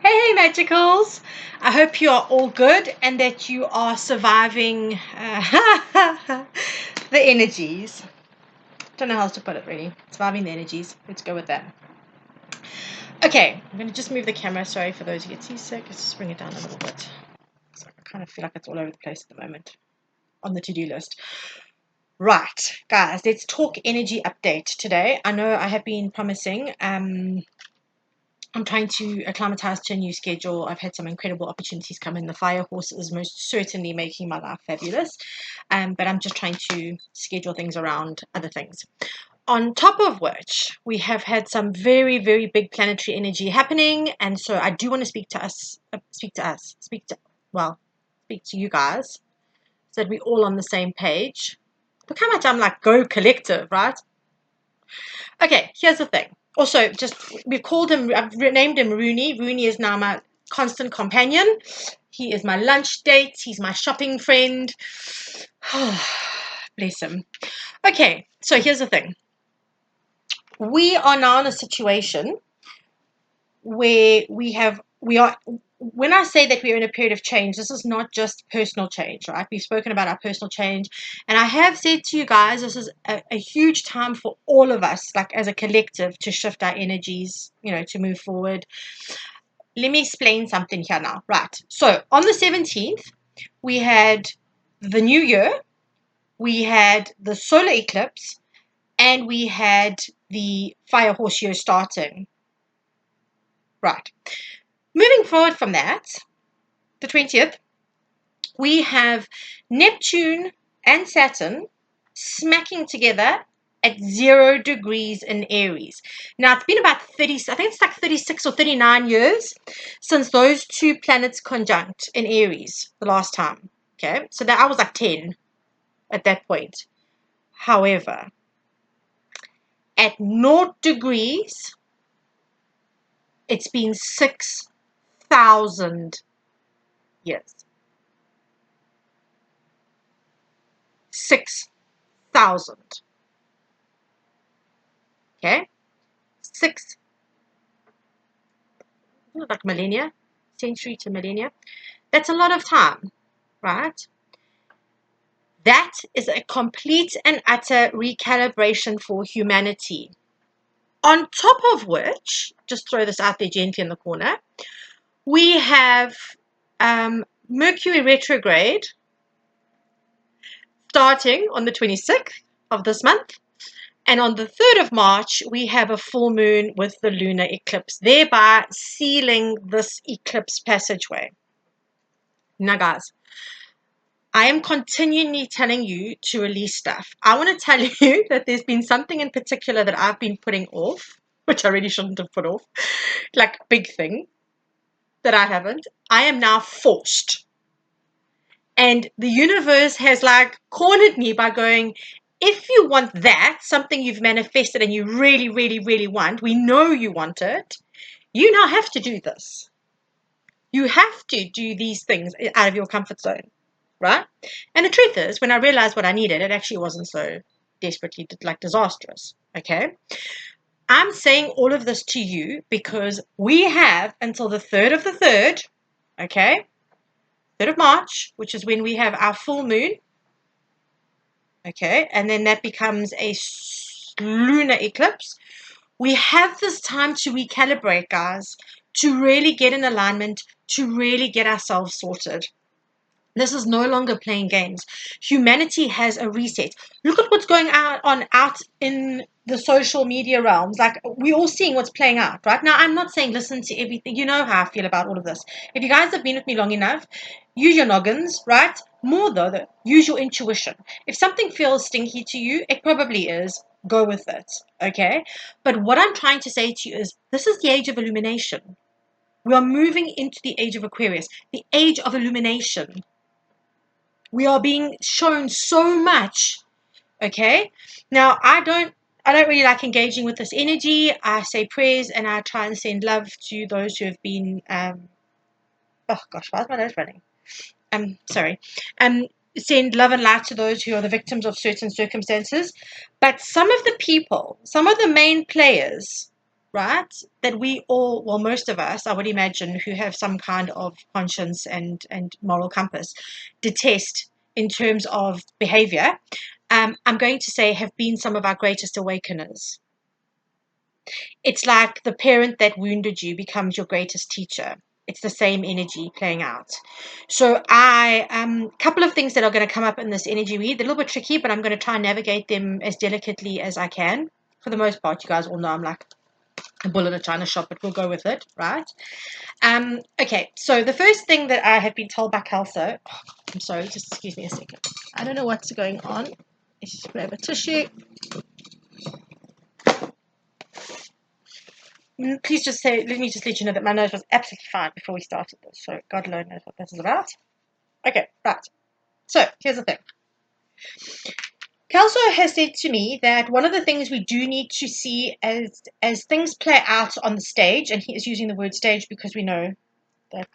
Hey, magicals! I hope you are all good and that you are surviving the energies. Don't know how else to put it, really. Surviving the energies. Let's go with that. Okay, I'm going to just move the camera. Sorry for those who get seasick. Let's just bring it down a little bit. I kind of feel like it's all over the place at the moment on the to-do list. Right, guys, let's talk energy update today. I know I have been promising I'm trying to acclimatize to a new schedule. I've had some incredible opportunities come in. The fire horse is most certainly making my life fabulous. But I'm just trying to schedule things around other things. On top of which, we have had some very, very big planetary energy happening. And so I do want to speak to you guys so that we're all on the same page. Look how much I'm like, go collective, right? Okay, here's the thing. Also, we've called him, I've named him Rooney. Rooney is now my constant companion. He is my lunch date. He's my shopping friend. Bless him. Okay, so here's the thing. We are now in a situation where when I say that we're in a period of change, this is not just personal change, right? We've spoken about our personal change. And I have said to you guys, this is a huge time for all of us, like as a collective, to shift our energies, to move forward. Let me explain something here now. Right. So on the 17th, we had the new year, we had the solar eclipse, and we had the fire horse year starting. Right. Moving forward from that, the 20th, we have Neptune and Saturn smacking together at 0 degrees in Aries. Now, it's been about 30, I think it's like 36 or 39 years since those two planets conjunct in Aries the last time. Okay, so that I was like 10 at that point. However, at 0 degrees, it's been 6,000 years. 6,000. Okay? Like millennia, century to millennia. That's a lot of time, right? That is a complete and utter recalibration for humanity. On top of which, just throw this out there gently in the corner, we have Mercury retrograde starting on the 26th of this month. And on the 3rd of March, we have a full moon with the lunar eclipse, thereby sealing this eclipse passageway. Now, guys, I am continually telling you to release stuff. I want to tell you that there's been something in particular that I've been putting off, which I really shouldn't have put off, like big thing that I haven't. I am now forced. And the universe has like cornered me by going, if you want that, something you've manifested and you really, really, really want, we know you want it, you now have to do this. You have to do these things out of your comfort zone, right? And the truth is, when I realized what I needed, it actually wasn't so desperately like disastrous, okay? I'm saying all of this to you because we have until the 3rd of the 3rd, okay? 3rd of March, which is when we have our full moon, okay? And then that becomes a lunar eclipse. We have this time to recalibrate, guys, to really get in alignment, to really get ourselves sorted. This is no longer playing games. Humanity has a reset. Look at what's going on out in the social media realms. Like, we're all seeing what's playing out, right? Now, I'm not saying listen to everything. You know how I feel about all of this. If you guys have been with me long enough, use your noggins, right? More though, use your intuition. If something feels stinky to you, it probably is. Go with it, okay? But what I'm trying to say to you is this is the age of illumination. We are moving into the age of Aquarius, the age of illumination. We are being shown so much, okay? Now, I don't really like engaging with this energy. I say prayers and I try and send love to those who have been, oh gosh, why is my nose running? Sorry. Send love and light to those who are the victims of certain circumstances. But some of the people, some of the main players right? That we all, well, most of us, I would imagine, who have some kind of conscience and moral compass, detest in terms of behavior, I'm going to say have been some of our greatest awakeners. It's like the parent that wounded you becomes your greatest teacher. It's the same energy playing out. So couple of things that are going to come up in this energy read. They're a little bit tricky, but I'm going to try and navigate them as delicately as I can. For the most part, you guys all know I'm like a bull in a china shop, but we'll go with it, right? Okay, so the first thing that I have been told by Kelso, I'm sorry, just excuse me a second. I don't know what's going on. Let's just grab a tissue. Please just say, let me just let you know that my nose was absolutely fine before we started this. So God alone knows what this is about. Okay, right. So here's the thing. Kelso has said to me that one of the things we do need to see as things play out on the stage, and he is using the word stage because we know that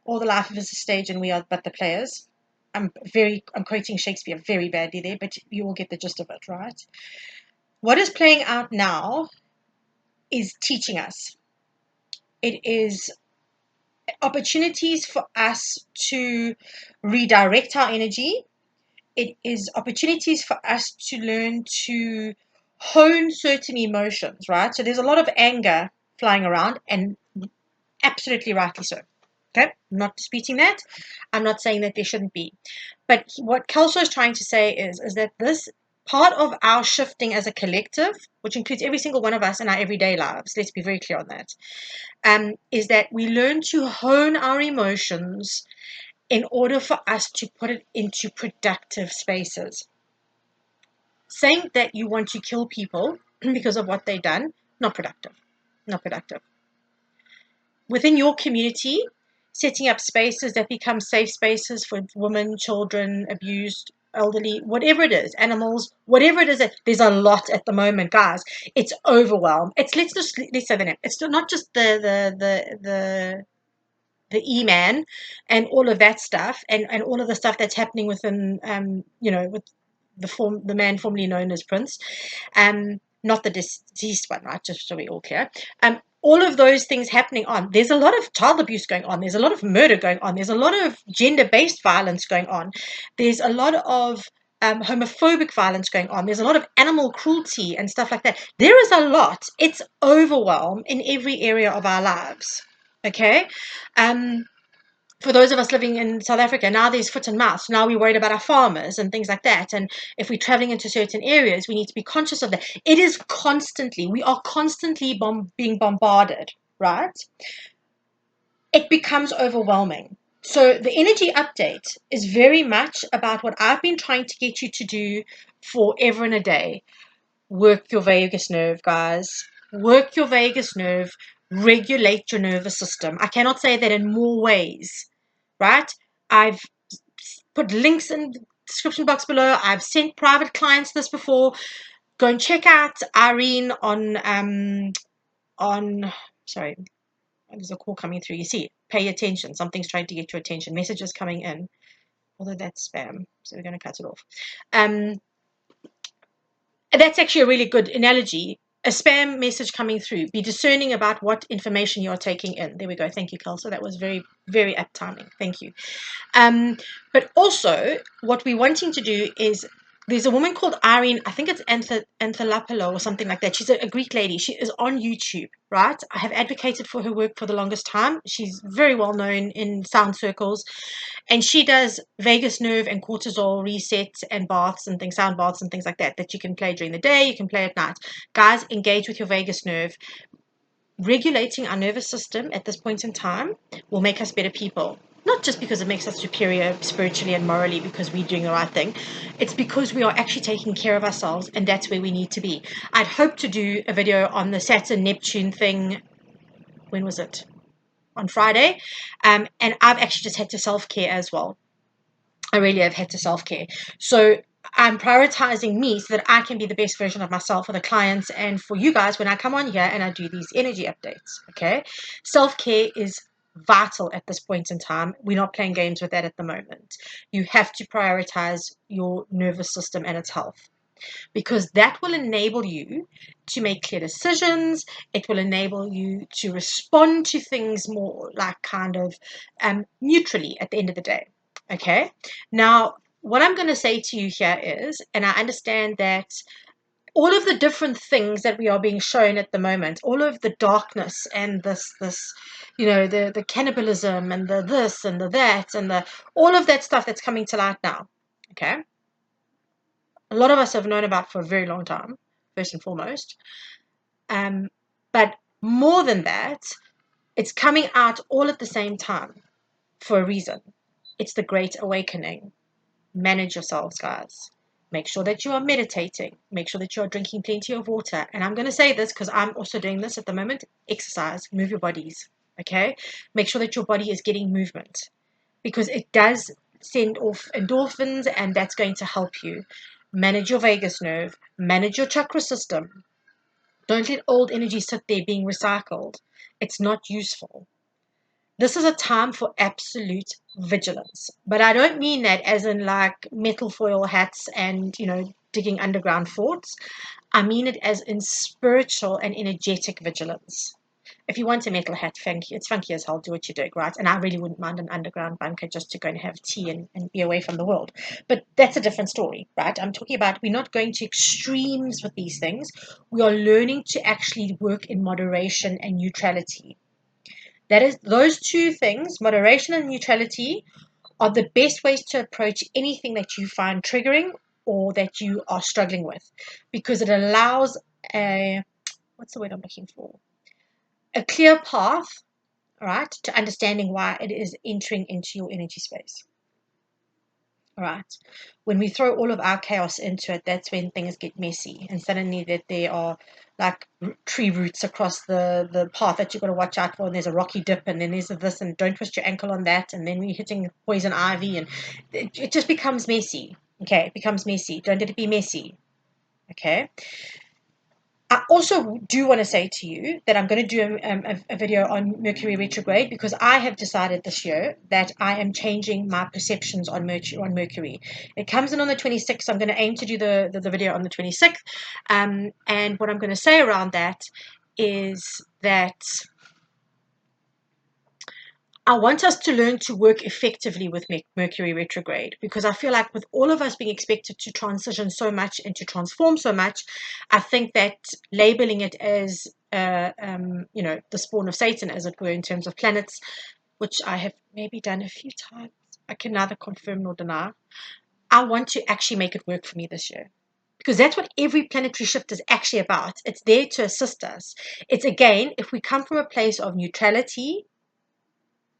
all the life is a stage and we are but the players. I'm quoting Shakespeare very badly there, but you all get the gist of it, right? What is playing out now is teaching us. It is opportunities for us to redirect our energy. It is opportunities for us to learn to hone certain emotions, right? So there's a lot of anger flying around, and absolutely rightly so. Okay, I'm not disputing that. I'm not saying that there shouldn't be. But what Kelso is trying to say is that this part of our shifting as a collective, which includes every single one of us in our everyday lives, let's be very clear on that, is that we learn to hone our emotions in order for us to put it into productive spaces. Saying that you want to kill people because of what they've done, not productive. Not productive. Within your community, setting up spaces that become safe spaces for women, children, abused, elderly, whatever it is, animals, whatever it is, there's a lot at the moment, guys. It's overwhelmed. Let's say the name. It's not just the E-man and all of that stuff, and all of the stuff that's happening within with the man formerly known as Prince, not the deceased one, right? Just so we're all clear. All of those things happening on. There's a lot of child abuse going on. There's a lot of murder going on. There's a lot of gender-based violence going on. There's a lot of homophobic violence going on. There's a lot of animal cruelty and stuff like that. There is a lot. It's overwhelm in every area of our lives. Okay. For those of us living in South Africa, now there's foot and mouth. Now we're worried about our farmers and things like that. And if we're traveling into certain areas, we need to be conscious of that. We are constantly being bombarded, right? It becomes overwhelming. So the energy update is very much about what I've been trying to get you to do forever and a day. Work your vagus nerve, guys. Work your vagus nerve. Regulate your nervous system. I cannot say that in more ways, right? I've put links in the description box below. I've sent private clients this before. Go and check out Irene on sorry, there's a call coming through. You see, pay attention. Something's trying to get your attention. Messages coming in. Although that's spam, so we're going to cut it off. That's actually a really good analogy. A spam message coming through. Be discerning about what information you're taking in. There we go. Thank you, Kelso. That was very, very apt timing. Thank you. But also, what we're wanting to do is, there's a woman called Irene, I think it's Anthalapalo or something like that. She's a Greek lady. She is on YouTube, right? I have advocated for her work for the longest time. She's very well known in sound circles. And she does vagus nerve and cortisol resets and baths and things, sound baths and things like that you can play during the day, you can play at night. Guys, engage with your vagus nerve. Regulating our nervous system at this point in time will make us better people. Not just because it makes us superior spiritually and morally because we're doing the right thing. It's because we are actually taking care of ourselves, and that's where we need to be. I'd hoped to do a video on the Saturn-Neptune thing. When was it? On Friday. And I've actually just had to self-care as well. I really have had to self-care. So I'm prioritizing me so that I can be the best version of myself for the clients and for you guys when I come on here and I do these energy updates. Okay. Self-care is vital at this point in time. We're not playing games with that at the moment. You have to prioritize your nervous system and its health, because that will enable you to make clear decisions. It will enable you to respond to things more like kind of neutrally at the end of the day. Okay. Now, what I'm going to say to you here is, and I understand that all of the different things that we are being shown at the moment, all of the darkness and this, the cannibalism and the this and the that and the all of that stuff that's coming to light now. Okay. A lot of us have known about for a very long time, first and foremost. But more than that, it's coming out all at the same time for a reason. It's the Great Awakening. Manage yourselves, guys. Make sure that you are meditating. Make sure that you are drinking plenty of water. And I'm going to say this because I'm also doing this at the moment. Exercise. Move your bodies. Okay? Make sure that your body is getting movement, because it does send off endorphins, and that's going to help you manage your vagus nerve, manage your chakra system. Don't let old energy sit there being recycled. It's not useful. This is a time for absolute vigilance. But I don't mean that as in like metal foil hats and, digging underground forts. I mean it as in spiritual and energetic vigilance. If you want a metal hat, funky, it's funky as hell, do what you do, right? And I really wouldn't mind an underground bunker just to go and have tea and be away from the world. But that's a different story, right? I'm talking about, we're not going to extremes with these things. We are learning to actually work in moderation and neutrality. That is, those two things, moderation and neutrality, are the best ways to approach anything that you find triggering or that you are struggling with, because it allows what's the word I'm looking for? A clear path, right, to understanding why it is entering into your energy space. All right. When we throw all of our chaos into it, that's when things get messy, and suddenly that there are like tree roots across the path that you've got to watch out for, and there's a rocky dip, and then there's this, and don't twist your ankle on that, and then we're hitting poison ivy, and it just becomes messy. Okay, it becomes messy. Don't let it be messy. Okay. I also do want to say to you that I'm going to do a video on Mercury retrograde, because I have decided this year that I am changing my perceptions on Mercury. It comes in on the 26th. I'm going to aim to do the video on the 26th. And what I'm going to say around that is that I want us to learn to work effectively with Mercury retrograde, because I feel like with all of us being expected to transition so much and to transform so much, I think that labeling it as, the spawn of Satan, as it were, in terms of planets, which I have maybe done a few times, I can neither confirm nor deny. I want to actually make it work for me this year, because that's what every planetary shift is actually about. It's there to assist us. It's, again, if we come from a place of neutrality,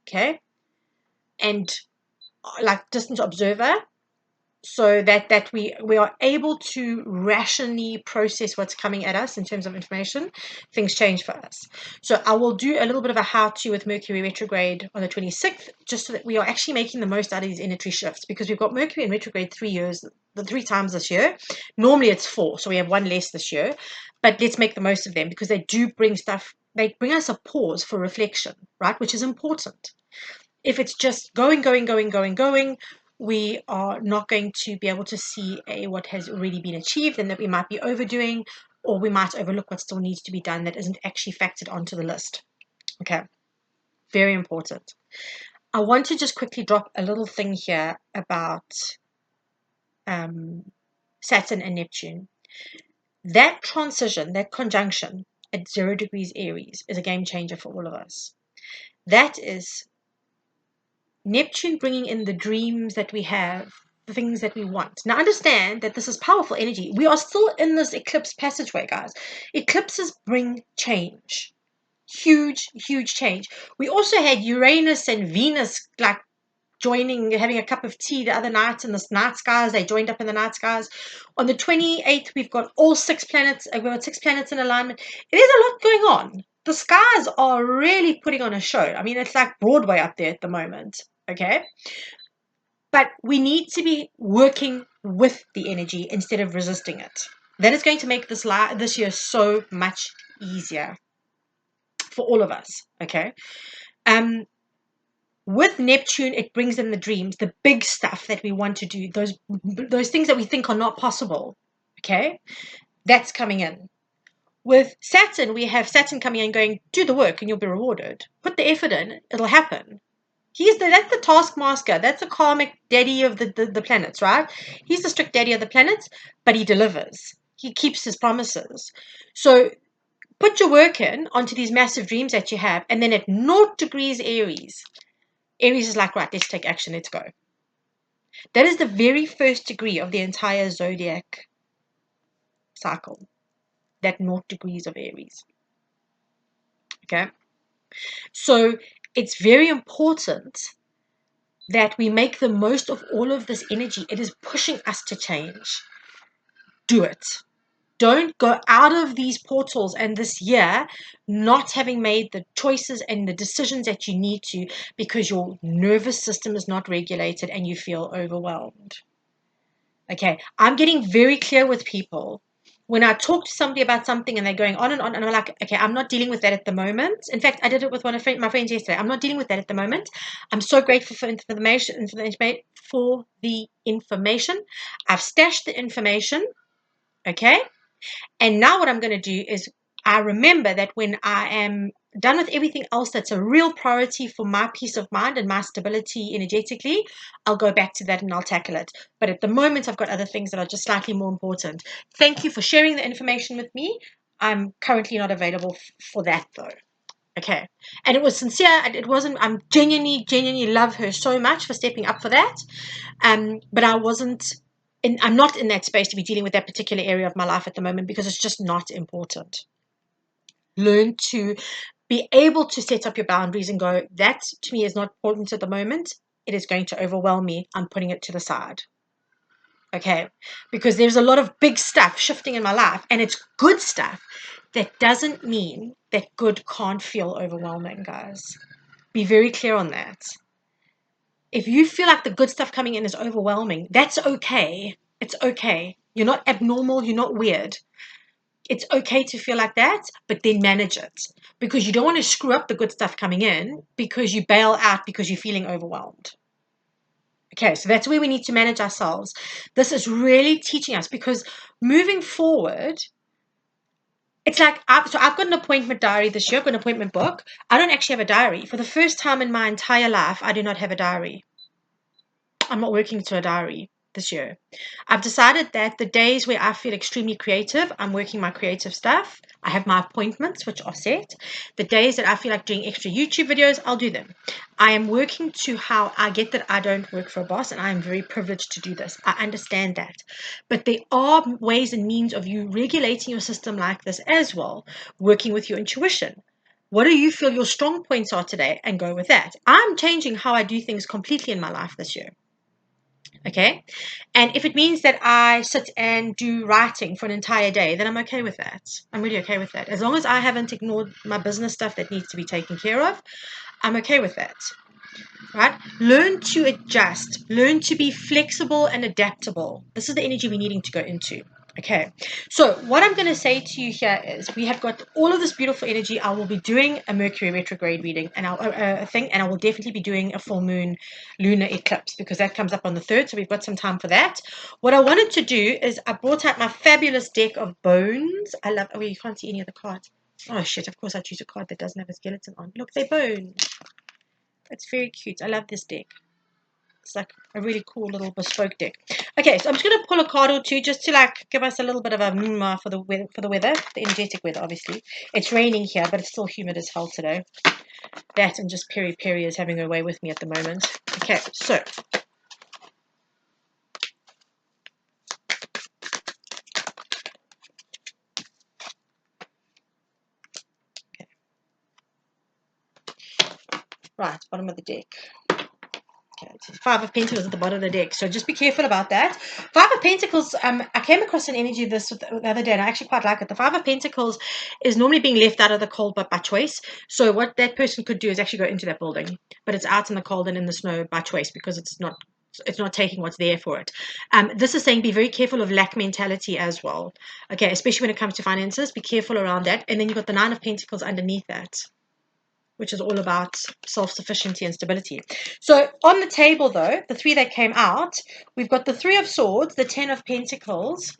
okay, and like distant observer, so that we are able to rationally process what's coming at us in terms of information, things change for us. So I will do a little bit of a how-to with Mercury retrograde on the 26th, just so that we are actually making the most out of these energy shifts, because we've got Mercury in retrograde 3 times this year. Normally it's 4, so we have one less this year, but let's make the most of them, because they do bring stuff. They bring us a pause for reflection, right, which is important. If it's just going, we are not going to be able to see what has already been achieved, and that we might be overdoing, or we might overlook what still needs to be done that isn't actually factored onto the list. Okay, very important. I want to just quickly drop a little thing here about Saturn and Neptune. That transition, that conjunction at 0 degrees Aries, is a game changer for all of us. That is Neptune bringing in the dreams that we have, the things that we want. Now, understand that this is powerful energy. We are still in this eclipse passageway, guys. Eclipses bring change. Huge, huge change. We also had Uranus and Venus like joining, having a cup of tea the other night in the night skies. They joined up in the night skies. On the 28th, we've got all 6 planets. We've got 6 planets in alignment. There's a lot going on. The skies are really putting on a show. I mean, it's like Broadway up there at the moment. Okay, but we need to be working with the energy instead of resisting it. That is going to make this year so much easier for all of us. Okay, With Neptune, it brings in the dreams, the big stuff that we want to do, those things that we think are not possible. Okay, that's coming in. With Saturn, we have Saturn coming in going, do the work and you'll be rewarded. Put the effort in, it'll happen. That's the taskmaster. That's the karmic daddy of the planets, right? He's the strict daddy of the planets, but he delivers. He keeps his promises. So put your work in onto these massive dreams that you have, and then at 0 degrees Aries, Aries is like, right, let's take action, let's go. That is the very first degree of the entire zodiac cycle, that 0 degrees of Aries. Okay? So it's very important that we make the most of all of this energy. It is pushing us to change. Do it. Don't go out of these portals and this year not having made the choices and the decisions that you need to, because your nervous system is not regulated and you feel overwhelmed. Okay, I'm getting very clear with people. When I talk to somebody about something and they're going on, and I'm like, okay, I'm not dealing with that at the moment. In fact, I did it with one of my friends yesterday. I'm not dealing with that at the moment. I'm so grateful for for the information. I've stashed the information, okay? And now what I'm going to do is I remember that when I am done with everything else that's a real priority for my peace of mind and my stability energetically, I'll go back to that and I'll tackle it. But at the moment, I've got other things that are just slightly more important. Thank you for sharing the information with me. I'm currently not available for that though. Okay. And it was sincere. It wasn't, I'm genuinely love her so much for stepping up for that. But I wasn't, I'm not in that space to be dealing with that particular area of my life at the moment because it's just not important. Learn to be able to set up your boundaries and go, that to me is not important at the moment. It is going to overwhelm me. I'm putting it to the side. Okay. Because there's a lot of big stuff shifting in my life and it's good stuff. That doesn't mean that good can't feel overwhelming, guys. Be very clear on that. If you feel like the good stuff coming in is overwhelming, that's okay. It's okay. You're not abnormal. You're not weird. It's okay to feel like that, but then manage it, because you don't want to screw up the good stuff coming in because you bail out because you're feeling overwhelmed. Okay, so that's where we need to manage ourselves. This is really teaching us, because moving forward, it's like, I've got an appointment diary this year. I've got an appointment book. I don't actually have a diary. For the first time in my entire life, I do not have a diary. I'm not working to a diary this year. I've decided that the days where I feel extremely creative, I'm working my creative stuff. I have my appointments, which are set. The days that I feel like doing extra YouTube videos, I'll do them. I am working to how I get that I don't work for a boss, and I am very privileged to do this. I understand that. But there are ways and means of you regulating your system like this as well, working with your intuition. What do you feel your strong points are today, and go with that. I'm changing how I do things completely in my life this year. Okay. And if it means that I sit and do writing for an entire day, then I'm okay with that. I'm really okay with that. As long as I haven't ignored my business stuff that needs to be taken care of, I'm okay with that. Right? Learn to adjust. Learn to be flexible and adaptable. This is the energy we're needing to go into. Okay, so what I'm going to say to you here is, we have got all of this beautiful energy. I will be doing a Mercury retrograde reading, and and I will definitely be doing a full moon lunar eclipse, because that comes up on the 3rd, so we've got some time for that. What I wanted to do is I brought out my fabulous deck of bones. I love, oh, you can't see any of the cards. Oh shit, of course I choose a card that doesn't have a skeleton on. Look, they're bones. It's very cute. I love this deck. It's like a really cool little bespoke deck. Okay, so I'm just going to pull a card or two just to like give us a little bit of a for the weather, the energetic weather, obviously. It's raining here, but it's still humid as hell today. That and just Peri is having her way with me at the moment. Okay, so okay. Right, bottom of the deck. Okay, so 5 of Pentacles at the bottom of the deck, so just be careful about that. 5 of Pentacles, I came across an energy of this the other day, and I actually quite like it. The 5 of Pentacles is normally being left out of the cold, but by choice. So what that person could do is actually go into that building, but it's out in the cold and in the snow by choice, because it's not taking what's there for it. This is saying be very careful of lack mentality as well. Okay, especially when it comes to finances, be careful around that. And then you've got the 9 of Pentacles underneath that. which is all about self-sufficiency and stability. So on the table, though, the three that came out, we've got the Three of Swords, the Ten of Pentacles,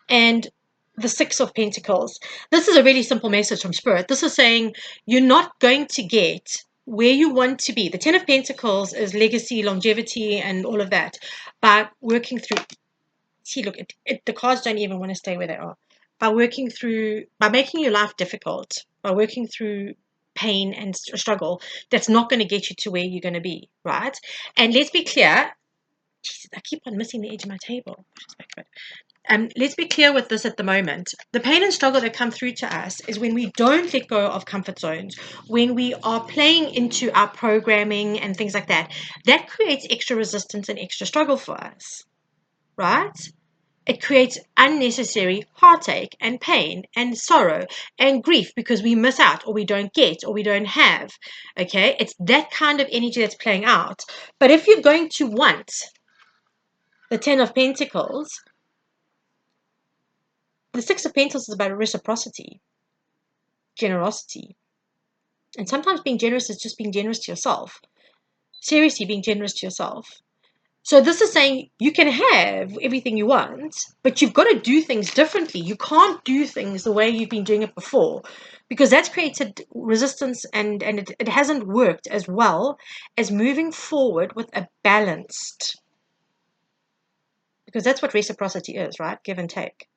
and the Six of Pentacles. This is a really simple message from Spirit. This is saying you're not going to get where you want to be. The Ten of Pentacles is legacy, longevity, and all of that. But working through, see, look, the cards don't even want to stay where they are. By making your life difficult, by working through pain and struggle, that's not going to get you to where you're going to be, right? And let's be clear. Jesus, I keep on missing the edge of my table. Let's be clear with this at the moment. The pain and struggle that come through to us is when we don't let go of comfort zones, when we are playing into our programming and things like that. That creates extra resistance and extra struggle for us, right? It creates unnecessary heartache and pain and sorrow and grief because we miss out or we don't get or we don't have. Okay, it's that kind of energy that's playing out. But if you're going to want the Ten of Pentacles, the Six of Pentacles is about reciprocity, generosity. And sometimes being generous is just being generous to yourself. Seriously, being generous to yourself. So this is saying you can have everything you want, but you've got to do things differently. You can't do things the way you've been doing it before, because that's created resistance and it hasn't worked as well as moving forward with a balanced, because that's what reciprocity is, right? Give and take.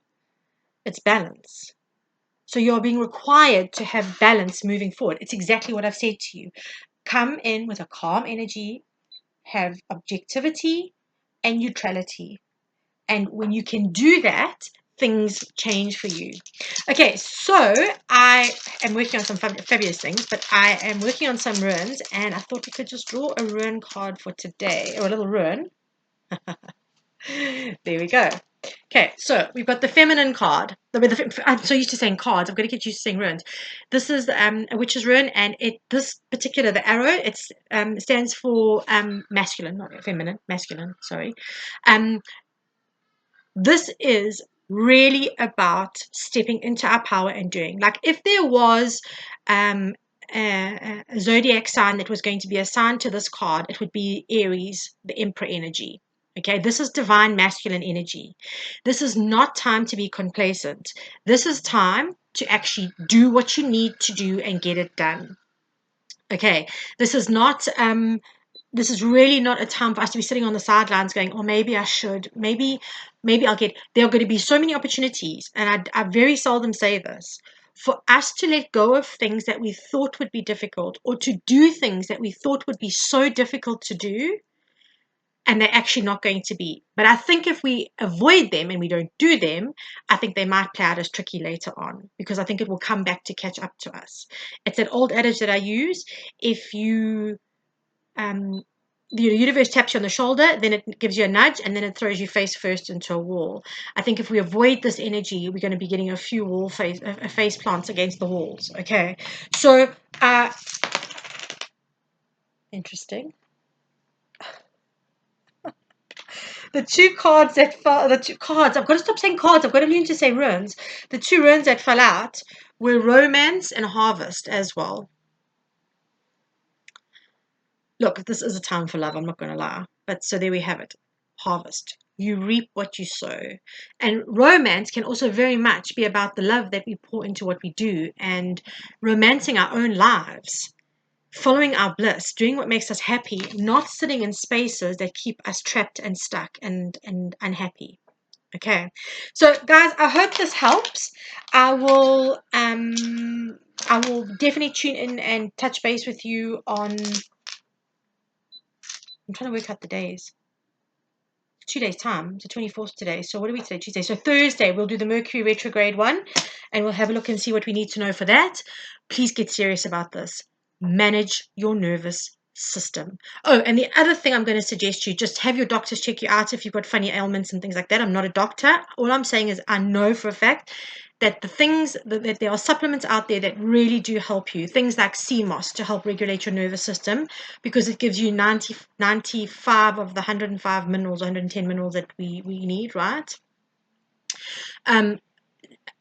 It's balance. So you're being required to have balance moving forward. It's exactly what I've said to you. Come in with a calm energy, have objectivity and neutrality. And when you can do that, things change for you. Okay, so I am working on some fabulous things, but I am working on some runes, and I thought we could just draw a rune card for today, or a little rune. There we go. Okay, so we've got the feminine card. I'm so used to saying cards. I'm going to get used to saying runes. This is a witch's rune, and this particular, the arrow, it stands for masculine, not feminine, masculine. Sorry. This is really about stepping into our power and doing. Like if there was a zodiac sign that was going to be assigned to this card, it would be Aries, the Emperor energy. Okay, this is divine masculine energy. This is not time to be complacent. This is time to actually do what you need to do and get it done. Okay, this is not this is really not a time for us to be sitting on the sidelines going, oh, maybe I should, maybe I'll get, there are going to be so many opportunities, and I very seldom say this, for us to let go of things that we thought would be difficult, or to do things that we thought would be so difficult to do, and they're actually not going to be. But I think if we avoid them and we don't do them, I think they might play out as tricky later on, because I think it will come back to catch up to us. It's that old adage that I use, if you the universe taps you on the shoulder, then it gives you a nudge, and then it throws you face first into a wall. I think if we avoid this energy, we're going to be getting a few face plants against the walls. Okay, so interesting. The two cards that fell, the two cards, I've got to stop saying cards, I've got to learn to say runes. The two runes that fell out were romance and harvest as well. Look, this is a time for love, I'm not going to lie. But so there we have it. Harvest. You reap what you sow. And romance can also very much be about the love that we pour into what we do, and romancing our own lives, following our bliss, doing what makes us happy, not sitting in spaces that keep us trapped and stuck and unhappy. Okay, so guys, I hope this helps. I will definitely tune in and touch base with you on, I'm trying to work out the days. 2 days time. It's the 24th today. So what are we today? Tuesday. So Thursday we'll do the Mercury retrograde one, and we'll have a look and see what we need to know for that. Please get serious about this. Manage your nervous system. Oh, and the other thing I'm going to suggest you, just have your doctors check you out if you've got funny ailments and things like that. I'm not a doctor. All I'm saying is I know for a fact that the things that there are supplements out there that really do help you. Things like sea moss to help regulate your nervous system, because it gives you 95 of the 105 minerals, 110 minerals that we need, right?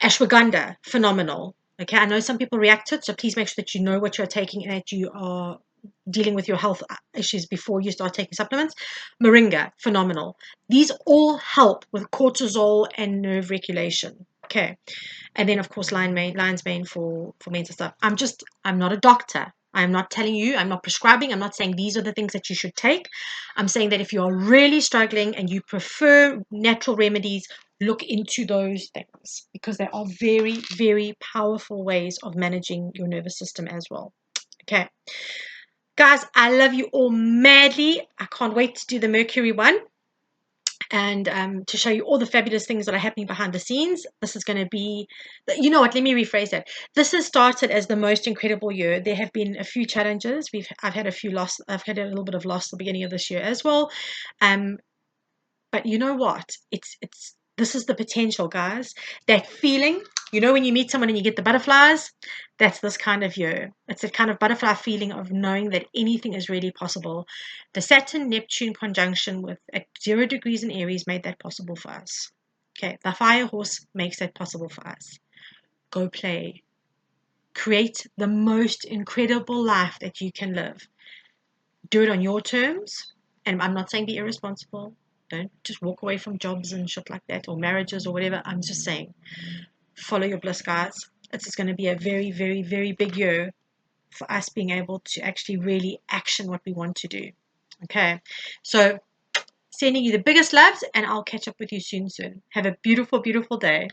Ashwagandha, phenomenal. Okay, I know some people react to it, so please make sure that you know what you're taking and that you are dealing with your health issues before you start taking supplements. Moringa, phenomenal. These all help with cortisol and nerve regulation. Okay. And then of course lion's mane for mental stuff. I'm not a doctor. I'm not telling you, I'm not prescribing, I'm not saying these are the things that you should take. I'm saying that if you are really struggling and you prefer natural remedies, look into those things because they are very, very powerful ways of managing your nervous system as well. Okay. Guys, I love you all madly. I can't wait to do the Mercury one and to show you all the fabulous things that are happening behind the scenes. This is going to be, you know what, let me rephrase that. This has started as the most incredible year. There have been a few challenges. I've had a few loss. I've had a little bit of loss at the beginning of this year as well. But you know what? This is the potential, guys. That feeling, you know, when you meet someone and you get the butterflies, that's this kind of year. It's a kind of butterfly feeling of knowing that anything is really possible. The Saturn-Neptune conjunction with at 0 degrees in Aries made that possible for us. Okay, the fire horse makes that possible for us. Go play. Create the most incredible life that you can live. Do it on your terms. And I'm not saying be irresponsible. Don't just walk away from jobs and shit like that or marriages or whatever. I'm just saying follow your bliss, guys. It's going to be a very, very, very big year for us being able to actually really action what we want to do. Okay. So sending you the biggest loves and I'll catch up with you soon. Have a beautiful, beautiful day.